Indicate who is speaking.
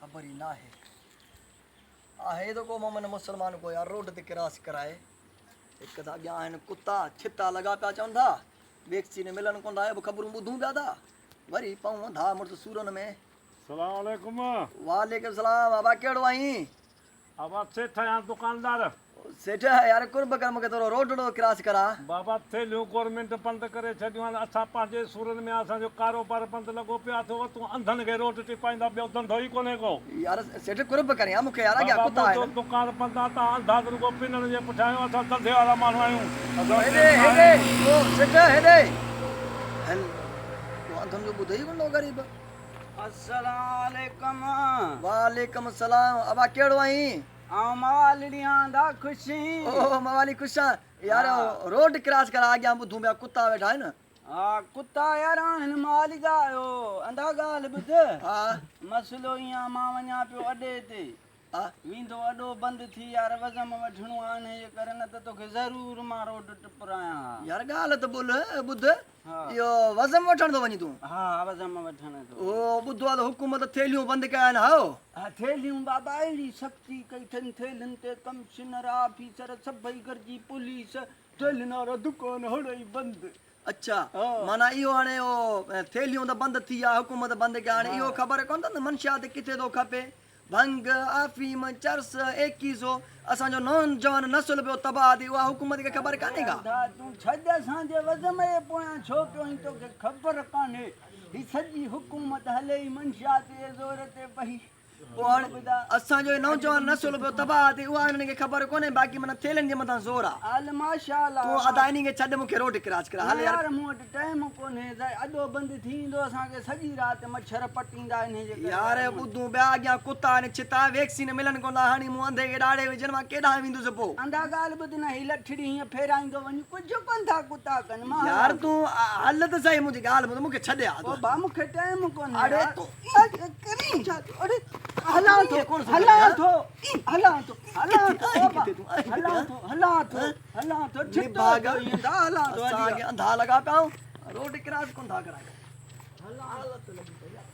Speaker 1: खबर ही ना है आहे तो को मोमन मुसलमान को यार रोड ते क्रॉस कराए एक दा गया है कुत्ता छिता लगा पिया चवंदा वैक्सीन मिलन कोन आए खबरूं ॿुधूं पिया था वरी पऊं धा मुड़स सूरन में।
Speaker 2: सलाम अलैकुम।
Speaker 1: वालेकुम सलाम बाबा केड़ो आई
Speaker 2: बाबा सेठ आहियां दुकानदार।
Speaker 1: सेठ यार कुर्ब कर मूंखे थोरो रोड क्रॉस करा।
Speaker 2: बाबा थेलियूं गवर्नमेंट बंद करे छॾियूं आहिनि असां पंहिंजे सूरत में असांजो कारोबार बंदि लॻो पियो आहे त तूं अंधनि खे रोड टिपाईंदा ॿियो धंधो ई कोन्हे को।
Speaker 1: यार सेठ कुर्ब कर यार मूंखे यार अॻियां कुत्ता आहे
Speaker 2: दुकान बंदि आहे तव्हां अंधा रुगो पिनण जे पुठियां आहियो असां धंधे वारा माण्हू आहियूं।
Speaker 1: हेॾे हेॾे ओ सेठ हेॾे हल तूं अंधनि जो ॿुधई कोन ग़रीब।
Speaker 3: अस्सलाम वालेकुम।
Speaker 1: वालेकुम सलाम अबा केड़ो आई
Speaker 3: मालिड़ियां दा खुशी।
Speaker 1: ओ मवाली खुशा यार रोड क्रॉस करा अॻियां ॿुधूं पिया कुत्ता वेठा आहिनि।
Speaker 3: कुत्ता यार आहिनि मालिक आयो अंधा ॻाल्हि ॿुध।
Speaker 1: हा
Speaker 3: मसलो ईअं मां वञा पियो अॾे ते वेंदो अॾो बंदि थी यार वज़म वठणो आहे हिन जे करे न त तोखे ज़रूरु मां रोड टिपरायां।
Speaker 1: यार ॻाल्हि त ॿुध इहो वज़म वठण थो वञी तूं।
Speaker 3: हा वज़म वठण थो।
Speaker 1: ओ ॿुधो आहे त हुकूमत थेलियूं बंदि कया आहिनि हाओ।
Speaker 3: हा थेलियूं बाबा अहिड़ी सख़्ती कई अथनि थेलियुनि ते कमिशनर ऑफिसर सभई गॾिजी पुलिस थेलियुनि वारा दुकान हड़ई बंदि।
Speaker 1: अच्छा माना इहो हाणे उहो थेलियूं त बंदि थी आहे हुकूमत बंदि कया हाणे इहो ख़बर कोन अथनि मंशियात किथे थो खपे भंग अफ़ीम चर्स 2100 असांजो नौजवान नस्ल पियो तबाह थी उहा हुकूमत खे ख़बर कान्हे का।
Speaker 3: तूं छॾ असांजे वज़म जे पोयां छो पियो आहीं तोखे ख़बर कान्हे ही सॼी हुकूमत हले ई मंशियात जे ज़ोर ते पई।
Speaker 1: पोइ हाणे असांजो नौजवान नस्ल पियो तबाह थी उहा हिननि खे ख़बर कोन्हे बाक़ी माना थेलियुनि जे मथां ज़ोर आहे।
Speaker 3: हल माशाअल्लाह
Speaker 1: तूं अदा इन्ही खे छॾ मूंखे रोड क्रॉस करा हल यार।
Speaker 3: मूं वटि टाइम कोन्हे अॾो बंदि थींदो असांखे सॼी राति मच्छर पटींदा हिन जे करे।
Speaker 1: यार ॿुधूं पिया अॻियां कुत्ता आहिनि छिता वैक्सीन मिलनि कोन था हाणे मूं अंधे खे ॾाढे विझनि मां केॾांहुं वेंदुसि पोइ।
Speaker 3: अंधा ॻाल्हि ॿुध न हीअ लठड़ी हीअं फेराईंदो वञी कुझु कोन था कुत्ता कनि मां।
Speaker 1: यार तूं हल त सही मुंहिंजी ॻाल्हि ॿुध मूंखे छॾ यार।
Speaker 3: बा मूंखे टाइम कोन्हे।
Speaker 1: अरे
Speaker 3: तूं अरे हलां थो हलां थो हलां थो हलां थो हलां थो हलां थो हलां थो हलां थो
Speaker 1: असांखे अंधा लॻा पिया रोड क्रॉस कोन था करायो। हालत लॻी पई आहे।